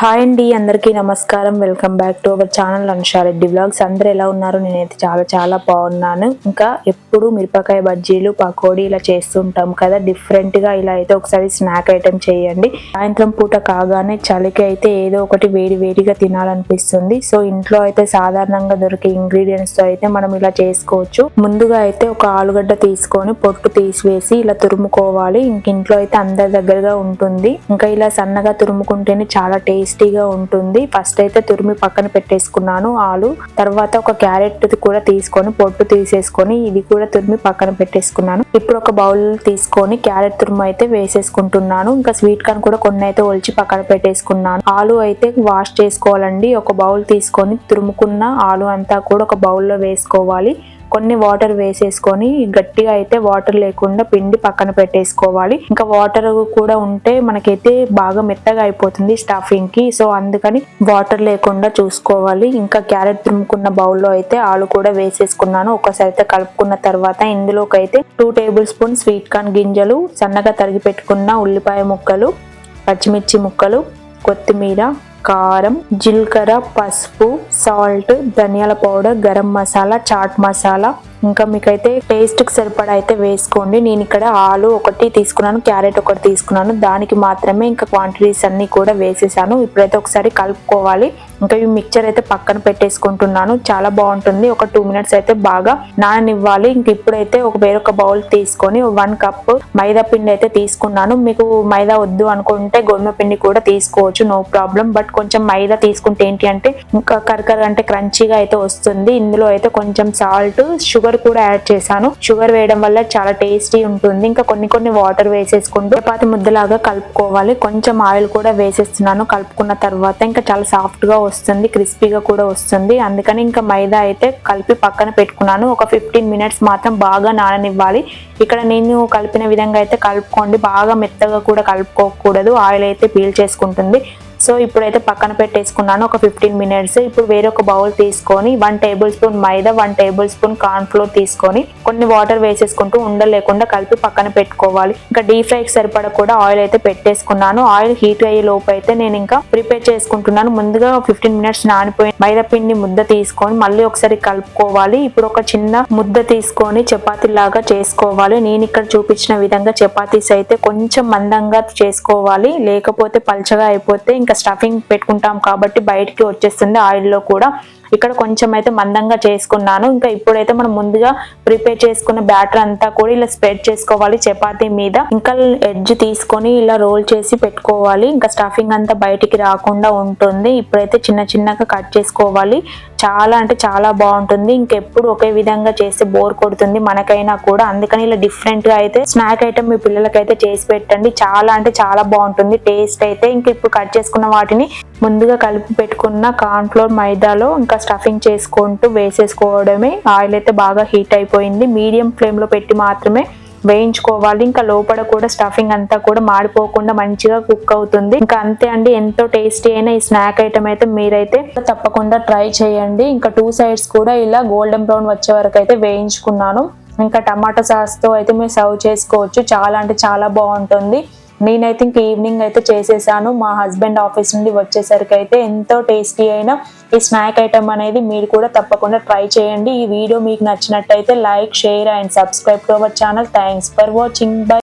Hi అండి, అందరికీ నమస్కారం. Welcome back to our channel Anusha Reddy vlogs. అందరూ ఎలా ఉన్నారు? నేనైతే చాలా బాగున్నాను. ఇంకా ఎప్పుడు మిరపకాయ బజ్జీలు, పకోడీ ఇలా చేస్తుంటాం కదా, డిఫరెంట్ గా ఇలా అయితే ఒకసారి స్నాక్ ఐటెం చేయండి. సాయంత్రం పూట కాగానే చలికి అయితే ఏదో ఒకటి వేడిగా తినాలనిపిస్తుంది. సో ఇంట్లో అయితే సాధారణంగా దొరికే ఇంగ్రీడియంట్స్ తో అయితే మనం ఇలా చేసుకోవచ్చు. ముందుగా అయితే ఒక ఆలుగడ్డ తీసుకొని పొట్టు తీసివేసి ఇలా తురుముకోవాలి. ఇంట్లో అయితే అందరి దగ్గరగా ఉంటుంది. ఇంకా ఇలా సన్నగా తురుముకుంటేనే చాలా టేస్టీగా ఉంటుంది. ఫస్ట్ అయితే తురిమి పక్కన పెట్టేసుకున్నాను ఆలు. తర్వాత ఒక క్యారెట్ కూడా తీసుకొని పొట్టు తీసేసుకొని ఇది కూడా తురిమి పక్కన పెట్టేసుకున్నాను. ఇప్పుడు ఒక బౌల్ తీసుకొని క్యారెట్ తురుము అయితే వేసేసుకుంటున్నాను. ఇంకా స్వీట్ కార్న్ కూడా కొన్ని అయితే ఒలిచి పక్కన పెట్టేసుకున్నాను. ఆలు అయితే వాష్ చేసుకోవాలండి. ఒక బౌల్ తీసుకొని తురుముకున్న ఆలు అంతా కూడా ఒక బౌల్లో వేసుకోవాలి. కొన్ని వాటర్ వేసేసుకొని గట్టిగా అయితే వాటర్ లేకుండా పిండి పక్కన పెట్టేసుకోవాలి. ఇంకా వాటర్ కూడా ఉంటే మనకైతే బాగా మెత్తగా అయిపోతుంది స్టఫింగ్ కి. సో అందుకని వాటర్ లేకుండా చూసుకోవాలి. ఇంకా క్యారెట్ తురుముకున్న బౌల్లో అయితే ఆలు కూడా వేసేసుకున్నాను. ఒకసారి అయితే కలుపుకున్న తర్వాత ఇందులోకి అయితే 2 టేబుల్ స్పూన్ స్వీట్ కార్న్ గింజలు, సన్నగా తరిగి పెట్టుకున్న ఉల్లిపాయ ముక్కలు, పచ్చిమిర్చి ముక్కలు, కొత్తిమీర, కారం, జీలకర్ర, పసుపు, సాల్ట్, ధనియాల పౌడర్, గరం మసాలా, చాట్ మసాలా, ఇంకా మీకైతే టేస్ట్ కి సరిపడా అయితే వేసుకోండి. నేను ఇక్కడ ఆలు ఒకటి తీసుకున్నాను, క్యారెట్ ఒకటి తీసుకున్నాను. దానికి మాత్రమే ఇంకా క్వాంటిటీస్ అన్ని కూడా వేసేసాను. ఇప్పుడైతే ఒకసారి కలుపుకోవాలి. ఇంకా ఈ మిక్చర్ అయితే పక్కన పెట్టేసుకుంటున్నాను. చాలా బాగుంటుంది. ఒక 2 మినిట్స్ అయితే బాగా నాననివ్వాలి. ఇంక ఇప్పుడైతే వేరొక బౌల్ తీసుకొని 1 కప్ మైదా పిండి అయితే తీసుకున్నాను. మీకు మైదా వద్దు అనుకుంటే గోధుమ పిండి కూడా తీసుకోవచ్చు, నో ప్రాబ్లం. బట్ కొంచెం మైదా తీసుకుంటే ఏంటి అంటే ఇంకా కరకర అంటే క్రంచీగా అయితే వస్తుంది. ఇందులో అయితే కొంచెం సాల్ట్, షుగర్ కూడా యాడ్ చేశాను. షుగర్ వేయడం వల్ల చాలా టేస్టీ ఉంటుంది. ఇంకా కొన్ని వాటర్ వేసేసుకుంటూ చపాతి ముద్దలాగా కలుపుకోవాలి. కొంచెం ఆయిల్ కూడా వేసేస్తున్నాను. కలుపుకున్న తర్వాత ఇంకా చాలా సాఫ్ట్ గా వస్తుంది, క్రిస్పీగా కూడా వస్తుంది. అందుకని ఇంకా మైదా అయితే కలిపి పక్కన పెట్టుకున్నాను. ఒక 15 మినిట్స్ మాత్రం బాగా నాననివ్వాలి. ఇక్కడ నేను కలిపిన విధంగా అయితే కలుపుకోండి. బాగా మెత్తగా కూడా కలుపుకోకూడదు, ఆయిల్ అయితే పీల్ చేసుకుంటుంది. సో ఇప్పుడైతే పక్కన పెట్టేసుకున్నాను ఒక 15 మినిట్స్. ఇప్పుడు వేరొక బౌల్ తీసుకొని 1 టేబుల్ స్పూన్ మైదా, 1 టేబుల్ స్పూన్ కార్న్ ఫ్లోర్ తీసుకొని కొన్ని వాటర్ వేసేసుకుంటూ ఉండలు లేకుండా కలిపి పక్కన పెట్టుకోవాలి. ఇంకా డీప్ ఫ్రైకి సరిపడా కూడా ఆయిల్ అయితే పెట్టేసుకున్నాను. ఆయిల్ హీట్ అయ్యే లోపు అయితే నేను ఇంకా ప్రిపేర్ చేసుకుంటున్నాను. ముందుగా 15 మినిట్స్ నానిపోయిన మైదా పిండి ముద్ద తీసుకొని మళ్ళీ ఒకసారి కలుపుకోవాలి. ఇప్పుడు ఒక చిన్న ముద్ద తీసుకొని చపాతీ లాగా చేసుకోవాలి. నేను ఇక్కడ చూపించిన విధంగా చపాతీస్ అయితే కొంచెం మందంగా చేసుకోవాలి, లేకపోతే పల్చగా అయిపోతే ఇంకా స్టఫింగ్ పెట్టుకుంటాం కాబట్టి బయటికి వచ్చేస్తుంది ఆయిల్ లో కూడా. ఇక్కడ కొంచెం అయితే మందంగా చేసుకున్నాను. ఇంకా ఇప్పుడైతే మనం ముందుగా ప్రిపేర్ చేసుకున్న బ్యాటర్ అంతా కూడా ఇలా స్ప్రెడ్ చేసుకోవాలి చపాతీ మీద. ఇంకా ఎడ్జ్ తీసుకొని ఇలా రోల్ చేసి పెట్టుకోవాలి. ఇంకా స్టఫింగ్ అంతా బయటికి రాకుండా ఉంటుంది. ఇప్పుడైతే చిన్నగా కట్ చేసుకోవాలి. చాలా అంటే చాలా బాగుంటుంది. ఇంకెప్పుడు ఒకే విధంగా చేస్తే బోర్ కొడుతుంది మనకైనా కూడా. అందుకని ఇలా డిఫరెంట్ గా అయితే స్నాక్ ఐటమ్ మీ పిల్లలకైతే చేసి పెట్టండి. చాలా అంటే చాలా బాగుంటుంది టేస్ట్ అయితే. ఇంకా ఇప్పుడు కట్ చేసుకున్న వాటిని ముందుగా కలిపి పెట్టుకున్న కార్న్ ఫ్లోర్ మైదాలో ఇంకా స్టఫింగ్ చేసుకుంటూ వేసేసుకోవడమే. ఆయిల్ అయితే బాగా హీట్ అయిపోయింది. మీడియం ఫ్లేమ్ లో పెట్టి మాత్రమే వేయించుకోవాలి. ఇంకా లోపల కూడా స్టఫింగ్ అంతా కూడా మాడిపోకుండా మంచిగా కుక్ అవుతుంది. ఇంకా అంతే అండి, ఎంతో టేస్టీ అయిన ఈ స్నాక్ ఐటమ్ అయితే మీరైతే తప్పకుండా ట్రై చేయండి. ఇంకా 2 సైడ్స్ కూడా ఇలా గోల్డెన్ బ్రౌన్ వచ్చే వరకు అయితే వేయించుకున్నాను. ఇంకా టమాటా సాస్ తో అయితే మీరు సర్వ్ చేసుకోవచ్చు. చాలా అంటే చాలా బాగుంటుంది. నేనైతే ఇంక ఈవినింగ్ అయితే చేసేసాను. మా హస్బెండ్ ఆఫీస్ నుండి వచ్చేసరికి అయితే ఎంతో టేస్టీ అయిన ఈ స్నాక్ ఐటమ్ అనేది మీరు కూడా తప్పకుండా ట్రై చేయండి. ఈ వీడియో మీకు నచ్చినట్టయితే like, share and subscribe to our channel. Thanks for watching. By.